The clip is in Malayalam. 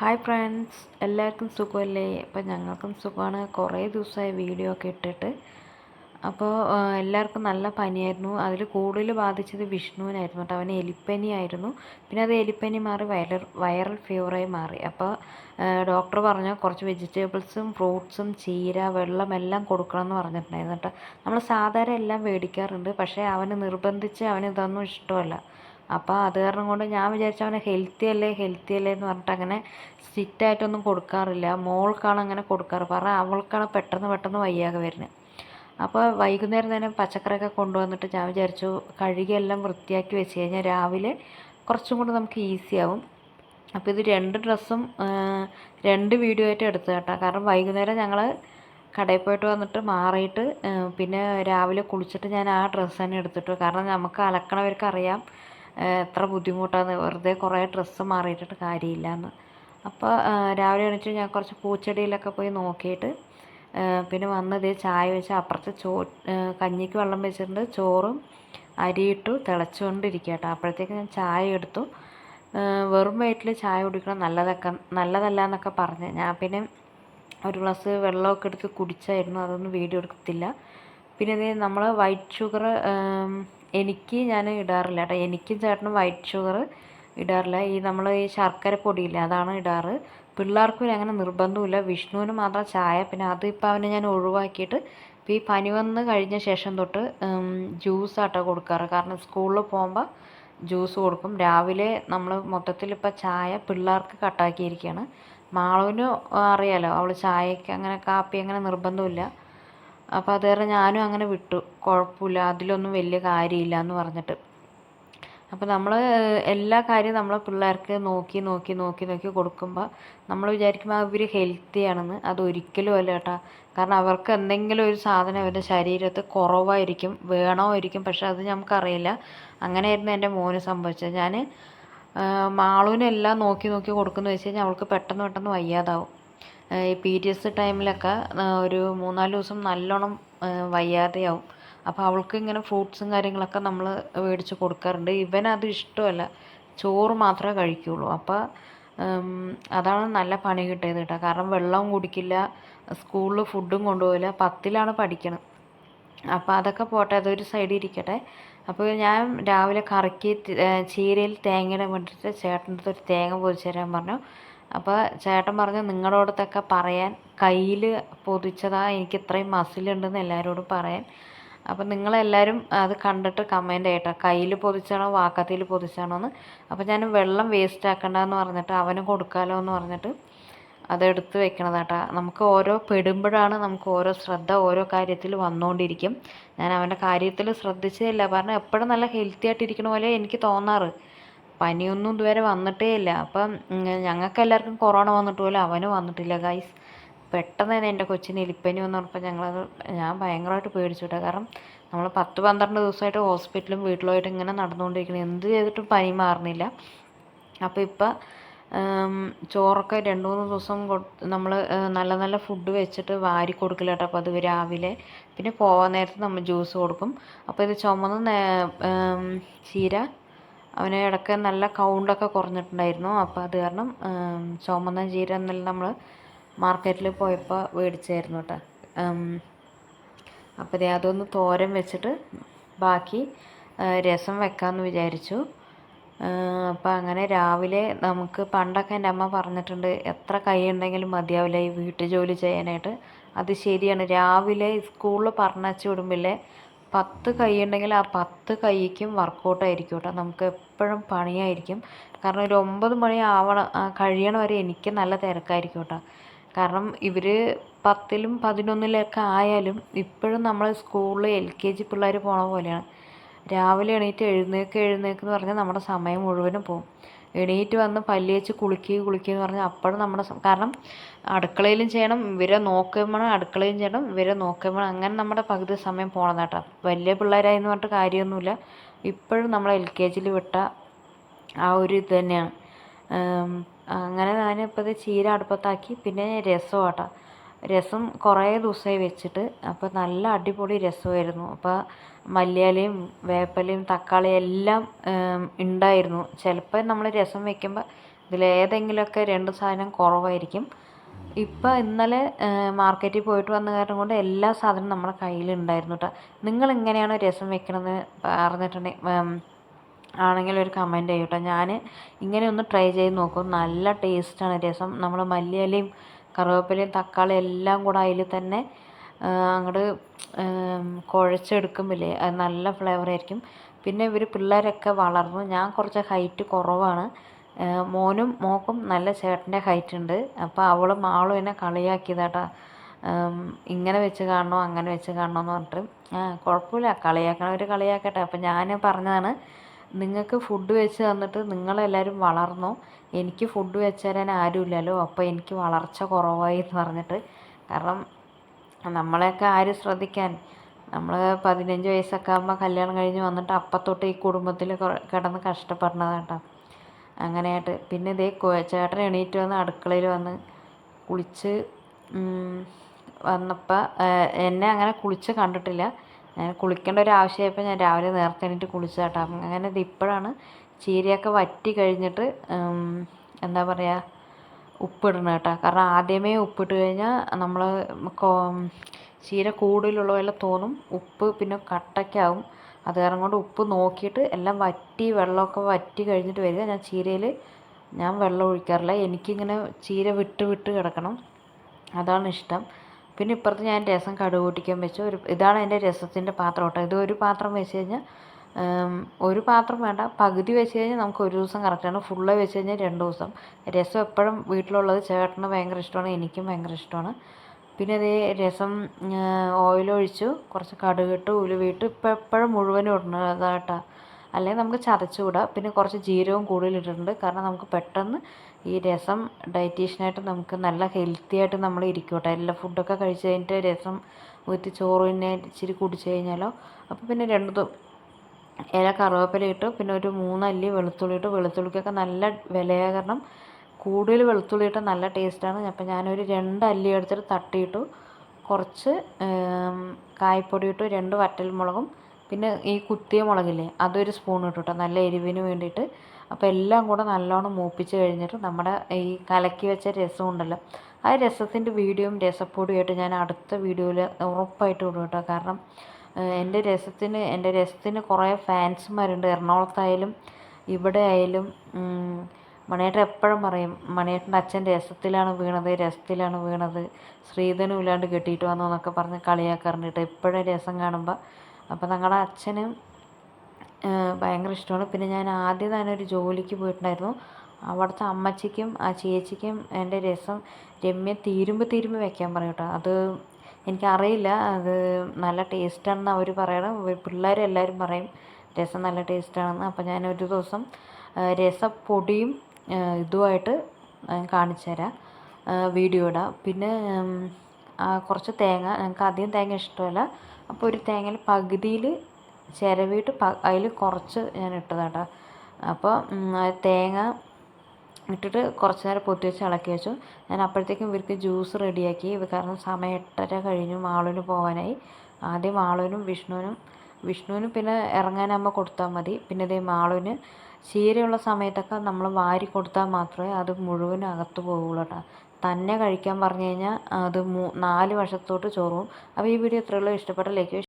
ഹായ് ഫ്രണ്ട്സ്, എല്ലാവർക്കും സുഖമല്ലേ? അപ്പം ഞങ്ങൾക്കും സുഖമാണ്. കുറേ ദിവസമായി വീഡിയോ ഒക്കെ ഇട്ടിട്ട്. അപ്പോൾ എല്ലാവർക്കും നല്ല പനിയായിരുന്നു. അതിൽ കൂടുതൽ ബാധിച്ചത് വിഷ്ണുവിനായിരുന്നു കേട്ടോ. അവന് എലിപ്പനി ആയിരുന്നു. പിന്നെ അത് എലിപ്പനി മാറി വൈറൽ ഫീവറായി മാറി. അപ്പോൾ ഡോക്ടർ പറഞ്ഞു കുറച്ച് വെജിറ്റബിൾസും ഫ്രൂട്ട്സും ചീര വെള്ളം എല്ലാം കൊടുക്കണം എന്ന് പറഞ്ഞിട്ടുണ്ടായിരുന്നു കേട്ടോ. നമ്മൾ സാധാരണ എല്ലാം മേടിക്കാറുണ്ട്, പക്ഷേ അവന് നിർബന്ധിച്ച് അവന് ഇതൊന്നും ഇഷ്ടമല്ല. അപ്പോൾ അത് കാരണം കൊണ്ട് ഞാൻ വിചാരിച്ചു അവനെ ഹെൽത്തി അല്ലേ എന്ന് പറഞ്ഞിട്ട് അങ്ങനെ സ്ട്രിക്റ്റായിട്ടൊന്നും കൊടുക്കാറില്ല. മോൾക്കാണ് അങ്ങനെ കൊടുക്കാറ്. കാരണം അവൾക്കാണ് പെട്ടെന്ന് വയ്യാതെ വരുന്നത്. അപ്പോൾ വൈകുന്നേരം തന്നെ പച്ചക്കറിയൊക്കെ കൊണ്ടുവന്നിട്ട് ഞാൻ വിചാരിച്ചു കഴുകിയെല്ലാം വൃത്തിയാക്കി വെച്ച് കഴിഞ്ഞാൽ രാവിലെ കുറച്ചും കൂടി നമുക്ക് ഈസി ആവും. അപ്പോൾ ഇത് രണ്ട് ഡ്രസ്സും രണ്ട് വീഡിയോ ആയിട്ട് എടുത്തു കേട്ടോ. കാരണം വൈകുന്നേരം ഞങ്ങൾ കടയിൽ പോയിട്ട് വന്നിട്ട് മാറിയിട്ട് പിന്നെ രാവിലെ കുളിച്ചിട്ട് ഞാൻ ആ ഡ്രസ്സ് തന്നെ എടുത്തിട്ടു. കാരണം നമുക്ക് അലക്കണവർക്ക് അറിയാം എത്ര ബുദ്ധിമുട്ടാണ്, വെറുതെ കുറേ ഡ്രസ്സ് മാറിയിട്ടിട്ട് കാര്യമില്ല എന്ന്. അപ്പോൾ രാവിലെ എണീറ്റ് ഞാൻ കുറച്ച് പൂച്ചെടിയിലൊക്കെ പോയി നോക്കിയിട്ട് പിന്നെ വന്നത് ചായ വെച്ച് അപ്പുറത്ത് കഞ്ഞിക്ക് വെള്ളം വെച്ചിട്ടുണ്ട്. ചോറും അരിയിട്ടു തിളച്ചുകൊണ്ടിരിക്കുക കേട്ടോ. അപ്പോഴത്തേക്ക് ഞാൻ ചായ എടുത്തു. വെറും വയറ്റിൽ ചായ കുടിക്കണം നല്ലതല്ല എന്നൊക്കെ പറഞ്ഞ് ഞാൻ പിന്നെ ഒരു ഗ്ലാസ് വെള്ളമൊക്കെ എടുത്ത് കുടിച്ചായിരുന്നു. അതൊന്നും വീഡിയോ എടുത്തില്ല. പിന്നെ ഇത് നമ്മൾ വൈറ്റ് ഷുഗർ ഞാൻ ഇടാറില്ല കേട്ടോ. എനിക്കും ചേട്ടനും വൈറ്റ് ഷുഗർ ഇടാറില്ല. നമ്മൾ ഈ ശർക്കര പൊടിയില്ല, അതാണ് ഇടാറ്. പിള്ളേർക്കും അങ്ങനെ നിർബന്ധമില്ല. വിഷ്ണുവിന് മാത്രം ചായ. പിന്നെ അതിപ്പോൾ അവനെ ഞാൻ ഒഴിവാക്കിയിട്ട് ഇപ്പോൾ ഈ പനി വന്ന് കഴിഞ്ഞ ശേഷം തൊട്ട് ജ്യൂസാട്ടോ കൊടുക്കാറ്. കാരണം സ്കൂളിൽ പോകുമ്പോൾ ജ്യൂസ് കൊടുക്കും. രാവിലെ നമ്മൾ മൊത്തത്തിലിപ്പോൾ ചായ പിള്ളേർക്ക് കട്ടാക്കിയിരിക്കുകയാണ്. മാളുവിന് അറിയാലോ, അവൾ ചായക്ക് അങ്ങനെ കാപ്പി അങ്ങനെ നിർബന്ധമില്ല. അപ്പോൾ അത് കാരണം ഞാനും അങ്ങനെ വിട്ടു. കുഴപ്പമില്ല, അതിലൊന്നും വലിയ കാര്യമില്ല എന്ന് പറഞ്ഞിട്ട്. അപ്പോൾ നമ്മൾ എല്ലാ കാര്യവും നമ്മൾ പിള്ളേർക്ക് നോക്കി കൊടുക്കുമ്പോൾ നമ്മൾ വിചാരിക്കുമ്പോൾ അവർ ഹെൽത്തി ആണെന്ന്. അതൊരിക്കലും അല്ല കേട്ടോ. കാരണം അവർക്ക് എന്തെങ്കിലും ഒരു സാധനം അവരുടെ ശരീരത്ത് കുറവായിരിക്കും, വേണമായിരിക്കും, പക്ഷെ അത് നമുക്കറിയില്ല. അങ്ങനെയായിരുന്നു എൻ്റെ മോന് സംഭവിച്ചത്. ഞാൻ മാളുവിനെല്ലാം നോക്കി കൊടുക്കുന്നു വെച്ച് കഴിഞ്ഞാൽ അവൾക്ക് പെട്ടെന്ന് വയ്യാതാവും. ഈ പീരിയഡ്സ് ടൈമിലൊക്കെ ഒരു 3-4 ദിവസം നല്ലോണം വയ്യാതെയാവും. അപ്പോൾ അവൾക്ക് ഇങ്ങനെ ഫ്രൂട്ട്സും കാര്യങ്ങളൊക്കെ നമ്മൾ മേടിച്ച് കൊടുക്കാറുണ്ട്. ഇവനത് ഇഷ്ടമല്ല, ചോറ് മാത്രമേ കഴിക്കുകയുള്ളൂ. അപ്പോൾ അതാണ് നല്ല പണി കിട്ടിയത് കേട്ടോ. കാരണം വെള്ളവും കുടിക്കില്ല, സ്കൂളിൽ ഫുഡും കൊണ്ടുപോകില്ല. 10ലാണ് പഠിക്കണം. അപ്പോൾ അതൊക്കെ പോട്ടെ, അതൊരു സൈഡിൽ ഇരിക്കട്ടെ. അപ്പോൾ ഞാൻ രാവിലെ കറിക്ക് ചീരയിൽ തേങ്ങയുടെ വേണ്ടിയിട്ട് ചേട്ടൻ്റെ അടുത്ത് ഒരു തേങ്ങ പൊതിച്ച് തരാൻ പറഞ്ഞു. അപ്പോൾ ചേട്ടൻ പറഞ്ഞു നിങ്ങളോടത്തൊക്കെ പറയാൻ കയ്യിൽ പൊതിച്ചതാ എനിക്ക് ഇത്രയും മസിലുണ്ടെന്ന് എല്ലാവരോടും പറയാൻ. അപ്പം നിങ്ങളെല്ലാവരും അത് കണ്ടിട്ട് കമൻറ്റ് ചെയ്യട്ടോ, കയ്യിൽ പൊതിച്ചാണോ വാക്കത്തിയിൽ പൊതിച്ചാണോ എന്ന്. അപ്പോൾ ഞാൻ വെള്ളം വേസ്റ്റ് ആക്കണ്ടെന്ന് പറഞ്ഞിട്ട് അവന് കൊടുക്കാമല്ലോ എന്ന് പറഞ്ഞിട്ട് അതെടുത്ത് വെക്കണതാട്ടാ. നമുക്ക് ഓരോ പെടുമ്പോഴാണ് നമുക്ക് ഓരോ ശ്രദ്ധ ഓരോ കാര്യത്തിൽ വന്നുകൊണ്ടിരിക്കും. ഞാൻ അവൻ്റെ കാര്യത്തിൽ ശ്രദ്ധിച്ചതില്ല. കാരണം എപ്പോഴും നല്ല ഹെൽത്തി ആയിട്ടിരിക്കണ പോലെ എനിക്ക് തോന്നാറ്. പനിയൊന്നും ഇതുവരെ വന്നിട്ടേ ഇല്ല. അപ്പം ഞങ്ങൾക്ക് എല്ലാവർക്കും കൊറോണ വന്നിട്ട് പോലും അവന് വന്നിട്ടില്ല ഗൈസ്. പെട്ടെന്ന് തന്നെ എൻ്റെ കൊച്ചിന് എലിപ്പനി വന്ന് പറഞ്ഞപ്പോൾ ഞാൻ ഭയങ്കരമായിട്ട് പേടിച്ചു കേട്ടോ. കാരണം നമ്മൾ 10-12 ദിവസമായിട്ട് ഹോസ്പിറ്റലും വീട്ടിലുമായിട്ട് ഇങ്ങനെ നടന്നുകൊണ്ടിരിക്കുന്നത്, എന്ത് ചെയ്തിട്ടും പനി മാറുന്നില്ല. അപ്പോൾ ഇപ്പം ചോറൊക്കെ 2-3 ദിവസം നമ്മൾ നല്ല ഫുഡ് വെച്ചിട്ട് വാരി കൊടുക്കില്ല കേട്ടോ. അപ്പോൾ അത് രാവിലെ പിന്നെ പോകാൻ നേരത്ത് നമ്മൾ ജ്യൂസ് കൊടുക്കും. അപ്പോൾ ഇത് ചുമന്ന ചീര അവന് ഇടയ്ക്ക് നല്ല കൗണ്ടൊക്കെ കുറഞ്ഞിട്ടുണ്ടായിരുന്നു. അപ്പോൾ അത് കാരണം ചുമന്ന ചീര എന്നെല്ലാം നമ്മൾ മാർക്കറ്റിൽ പോയപ്പോൾ മേടിച്ചായിരുന്നു കേട്ടോ. അപ്പോൾ അതൊന്ന് തോരൻ വെച്ചിട്ട് ബാക്കി രസം വെക്കാമെന്ന് വിചാരിച്ചു. അപ്പോൾ അങ്ങനെ രാവിലെ നമുക്ക് പണ്ടൊക്കെ എൻ്റെ അമ്മ പറഞ്ഞിട്ടുണ്ട് എത്ര കൈ ഉണ്ടെങ്കിലും മതിയാവില്ല ഈ വീട്ടു ജോലി ചെയ്യാനായിട്ട്. അത് ശരിയാണ്. രാവിലെ സ്കൂളിൽ പറഞ്ഞയച്ച് വിടുമ്പില്ലേ 10 കൈ ഉണ്ടെങ്കിൽ ആ 10 കൈക്കും വർക്കൗട്ടായിരിക്കും കേട്ടോ. നമുക്ക് എപ്പോഴും പണിയായിരിക്കും. കാരണം ഒരു 9 മണി കഴിയണ വരെ എനിക്ക് നല്ല തിരക്കായിരിക്കും കേട്ടോ. കാരണം ഇവർ 10ലും 11ലൊക്കെ ആയാലും ഇപ്പോഴും നമ്മൾ സ്കൂളിൽ LKG പിള്ളേർ പോണ പോലെയാണ്. രാവിലെ എണീറ്റ് എഴുന്നേക്കെന്ന് പറഞ്ഞാൽ നമ്മുടെ സമയം മുഴുവനും പോകും. എണീറ്റ് വന്ന് പല്ല് തേച്ച് കുളിക്കുക എന്ന് പറഞ്ഞാൽ അപ്പോഴും നമ്മുടെ കാരണം അടുക്കളയിലും ചെയ്യണം, ഇവരെ നോക്കുമ്പോൾ അടുക്കളയും ചെയ്യണം, ഇവരെ നോക്കുമ്പോൾ അങ്ങനെ നമ്മുടെ പകുതി സമയം പോകണം കേട്ടോ. വലിയ പിള്ളേരായെന്ന് പറഞ്ഞിട്ട് കാര്യമൊന്നുമില്ല. ഇപ്പോഴും നമ്മൾ LKGയിൽ വിട്ട ആ ഒരു ഇത് തന്നെയാണ്. അങ്ങനെ ഞാനിപ്പോൾ ഇത് ചീര അടുപ്പത്താക്കി. പിന്നെ രസം കേട്ടോ. രസം കുറേ ദിവസമായി വെച്ചിട്ട്. അപ്പോൾ നല്ല അടിപൊളി രസമായിരുന്നു. അപ്പോൾ മല്ലിയിലയും വേപ്പിലയും തക്കാളിയും എല്ലാം ഉണ്ടായിരുന്നു. ചിലപ്പോൾ നമ്മൾ രസം വെക്കുമ്പോൾ ഇതിലേതെങ്കിലുമൊക്കെ 2 സാധനം കുറവായിരിക്കും. ഇപ്പം ഇന്നലെ മാർക്കറ്റിൽ പോയിട്ട് വന്ന കാരണം കൊണ്ട് എല്ലാ സാധനവും നമ്മുടെ കയ്യിലുണ്ടായിരുന്നു കേട്ടോ. നിങ്ങളിങ്ങനെയാണോ രസം വെക്കണമെന്ന് പറഞ്ഞിട്ടുണ്ടെങ്കിൽ ആണെങ്കിൽ ഒരു കമൻറ്റ് ചെയ്യൂട്ടോ. ഞാൻ ഇങ്ങനെ ഒന്ന് ട്രൈ ചെയ്ത് നോക്കും. നല്ല ടേസ്റ്റാണ് രസം. നമ്മൾ മല്ലിയിലയും കറിവേപ്പിലയും തക്കാളി എല്ലാം കൂടെ അതിൽ തന്നെ അങ്ങോട്ട് കുഴച്ചെടുക്കുമ്പില്ലേ, അത് നല്ല ഫ്ലേവറായിരിക്കും. പിന്നെ പിള്ളേരൊക്കെ വളർന്നു. ഞാൻ കുറച്ച് ഹൈറ്റ് കുറവാണ്. മോക്കും നല്ല ചേട്ടൻ്റെ ഹൈറ്റ് ഉണ്ട്. അപ്പോൾ അവളും എന്നെ കളിയാക്കിയതാട്ടാ, ഇങ്ങനെ വെച്ച് കാണണോ അങ്ങനെ വെച്ച് കാണണോ എന്ന് പറഞ്ഞിട്ട്. കുഴപ്പമില്ല, കളിയാക്കണവർ കളിയാക്കട്ടെ. അപ്പം ഞാൻ പറഞ്ഞതാണ്, നിങ്ങൾക്ക് ഫുഡ് വെച്ച് തന്നിട്ട് നിങ്ങളെല്ലാവരും വളർന്നു, എനിക്ക് ഫുഡ് വെച്ച് തരാൻ ആരുമില്ലല്ലോ, അപ്പോൾ എനിക്ക് വളർച്ച കുറവായി എന്ന് പറഞ്ഞിട്ട്. കാരണം നമ്മളെയൊക്കെ ആര് ശ്രദ്ധിക്കാൻ. നമ്മൾ 15 വയസ്സൊക്കെ ആകുമ്പോൾ കല്യാണം കഴിഞ്ഞ് വന്നിട്ട് അപ്പത്തൊട്ട് ഈ കുടുംബത്തിൽ കിടന്ന് കഷ്ടപ്പെടുന്നതാട്ടോ. അങ്ങനെയായിട്ട് പിന്നെ ഇതേ ചേട്ടൻ എണീറ്റ് വന്ന് അടുക്കളയിൽ വന്ന് കുളിച്ച് വന്നപ്പോൾ എന്നെ അങ്ങനെ കുളിച്ച് കണ്ടിട്ടില്ല. ഞാൻ കുളിക്കേണ്ട ഒരു ആവശ്യമായപ്പോൾ ഞാൻ രാവിലെ നേരത്തെ എണീറ്റ് കുളിച്ചതാട്ടോ. അങ്ങനെ ഇത് ഇപ്പോഴാണ് ചീരയൊക്കെ വറ്റി കഴിഞ്ഞിട്ട് എന്താ പറയുക ഉപ്പിടണം കേട്ടോ. കാരണം ആദ്യമേ ഉപ്പിട്ട് കഴിഞ്ഞാൽ നമ്മൾ ചീര കൂടുതലുള്ള പോലെ തോന്നും. ഉപ്പ് പിന്നെ കട്ടയ്ക്കാവും. അത് കാരണം കൊണ്ട് ഉപ്പ് നോക്കിയിട്ട് എല്ലാം വറ്റി വെള്ളമൊക്കെ വറ്റി കഴിഞ്ഞിട്ട് വരിക. ഞാൻ വെള്ളം ഒഴിക്കാറില്ല. എനിക്കിങ്ങനെ ചീര വിട്ട് വിട്ട് കിടക്കണം, അതാണ് ഇഷ്ടം. പിന്നെ ഇപ്പുറത്ത് ഞാൻ രസം കടുക് പൊട്ടിക്കാൻ വെച്ചു. ഇതാണ് എൻ്റെ രസത്തിൻ്റെ പാത്രം കേട്ടോ. ഇത് ഒരു പാത്രം വെച്ച് കഴിഞ്ഞാൽ ഒരു പാത്രം വേണ്ട, പകുതി വെച്ച് കഴിഞ്ഞാൽ നമുക്ക് ഒരു ദിവസം കറക്റ്റാണ്. ഫുള്ള് വെച്ച് കഴിഞ്ഞാൽ 2 ദിവസം. രസം എപ്പോഴും വീട്ടിലുള്ളത് ചേട്ടന് ഭയങ്കര ഇഷ്ടമാണ്, എനിക്കും ഭയങ്കര ഇഷ്ടമാണ്. പിന്നെ അതേ രസം ഓയിലൊഴിച്ചു, കുറച്ച് കടുകിട്ട് ഉലുവിട്ട് ഇപ്പം എപ്പോഴും മുഴുവനും ഇടുന്നതാട്ടോ, അല്ലെങ്കിൽ നമുക്ക് ചതച്ചുകൂടാം. പിന്നെ കുറച്ച് ജീരകവും കൂടുതലിട്ടിട്ടുണ്ട്. കാരണം നമുക്ക് പെട്ടെന്ന് ഈ രസം ഡയറ്റീഷ്യനായിട്ട് നമുക്ക് നല്ല ഹെൽത്തി ആയിട്ട് നമ്മൾ ഇരിക്കും കേട്ടോ. എല്ലാ ഫുഡൊക്കെ കഴിച്ച് കഴിഞ്ഞിട്ട് രസം ഊറ്റി ചോറ് പിന്നെ ഇച്ചിരി കുടിച്ച് കഴിഞ്ഞാലോ. അപ്പോൾ പിന്നെ 2 ഇല കറിവേപ്പില ഇട്ടു. പിന്നെ ഒരു 3 അല്ലി വെളുത്തുള്ളി ഇട്ടു. വെളുത്തുള്ളിക്കൊക്കെ നല്ല വിലയായ കാരണം കൂടുതൽ വെളുത്തുള്ളി ഇട്ടാൽ നല്ല ടേസ്റ്റാണ്. അപ്പോൾ ഞാനൊരു 2 അല്ലി എടുത്തിട്ട് തട്ടിയിട്ടു. കുറച്ച് കായപ്പൊടി ഇട്ടു, 2 വറ്റൽമുളകും പിന്നെ ഈ കുത്തിയ മുളകില്ലേ അതൊരു സ്പൂൺ ഇട്ടു കേട്ടോ, നല്ല എരിവിന് വേണ്ടിയിട്ട്. അപ്പോൾ എല്ലാം കൂടെ നല്ലോണം മൂപ്പിച്ച് കഴിഞ്ഞിട്ട് നമ്മുടെ ഈ കലക്കി വെച്ച രസം ഉണ്ടല്ലോ, ആ രസത്തിൻ്റെ വീഡിയോയും രസപ്പൊടിയായിട്ട് ഞാൻ അടുത്ത വീഡിയോയിൽ ഉറപ്പായിട്ട് ഇടും കേട്ടോ. കാരണം എൻ്റെ രസത്തിന് കുറേ ഫാൻസുമാരുണ്ട്. എറണാകുളത്തായാലും ഇവിടെ ആയാലും മണിയേട്ടൻ എപ്പോഴും പറയും, മണിയേട്ടൻ്റെ അച്ഛൻ രസത്തിലാണ് വീണത്, ശ്രീധനും ഇല്ലാണ്ട് കെട്ടിയിട്ട് വന്നു എന്നൊക്കെ പറഞ്ഞ് കളിയാക്കാറുണ്ട് കേട്ടോ എപ്പോഴും രസം കാണുമ്പോൾ. അപ്പോൾ ഞങ്ങളുടെ അച്ഛന് ഭയങ്കര ഇഷ്ടമാണ്. പിന്നെ ഞാൻ ആദ്യം തന്നെ ഒരു ജോലിക്ക് പോയിട്ടുണ്ടായിരുന്നു. അവിടുത്തെ അമ്മച്ചിക്കും ആ ചേച്ചിക്കും എൻ്റെ രസം രമ്യ തീരുമ്പോൾ വെക്കാൻ പറയും കേട്ടോ. അത് എനിക്കറിയില്ല, അത് നല്ല ടേസ്റ്റാണെന്ന് അവർ പറയണം. പിള്ളേരെല്ലാവരും പറയും രസം നല്ല ടേസ്റ്റാണെന്ന്. അപ്പോൾ ഞാനൊരു ദിവസം രസപ്പൊടിയും ഇതുമായിട്ട് കാണിച്ചു തരാം, വീഡിയോ ഇടാം. പിന്നെ കുറച്ച് തേങ്ങ, ഞങ്ങൾക്ക് അധികം തേങ്ങ ഇഷ്ടമല്ല. അപ്പോൾ ഒരു തേങ്ങയിൽ പകുതിയിൽ ചിരവിയിട്ട് അതിൽ കുറച്ച് ഞാൻ ഇട്ടതാട്ടോ. അപ്പോൾ തേങ്ങ ഇട്ടിട്ട് കുറച്ച് നേരം പൊത്തി വെച്ച് ഇളക്കി വെച്ചു. ഞാൻ അപ്പോഴത്തേക്കും ഇവർക്ക് ജ്യൂസ് റെഡിയാക്കി. കാരണം സമയം 8:30 കഴിഞ്ഞു, മാളുവിന് പോകാനായി. ആദ്യം മാളുവിനും വിഷ്ണുവിനും പിന്നെ ഇറങ്ങാനാകുമ്പോൾ കൊടുത്താൽ മതി. പിന്നെ ഇതേ മാളുവിന് ചീരയുള്ള സമയത്തൊക്കെ നമ്മൾ വാരി കൊടുത്താൽ മാത്രമേ അത് മുഴുവനും അകത്ത് പോകുള്ളൂ കേട്ടോ. തന്നെ കഴിക്കാൻ പറഞ്ഞു കഴിഞ്ഞാൽ അത് 4 വശത്തോട്ട് ചോറും. അപ്പോൾ ഈ വീഡിയോ ഇത്രയുള്ളൂ. ഇഷ്ടപ്പെട്ട ലൈക്ക്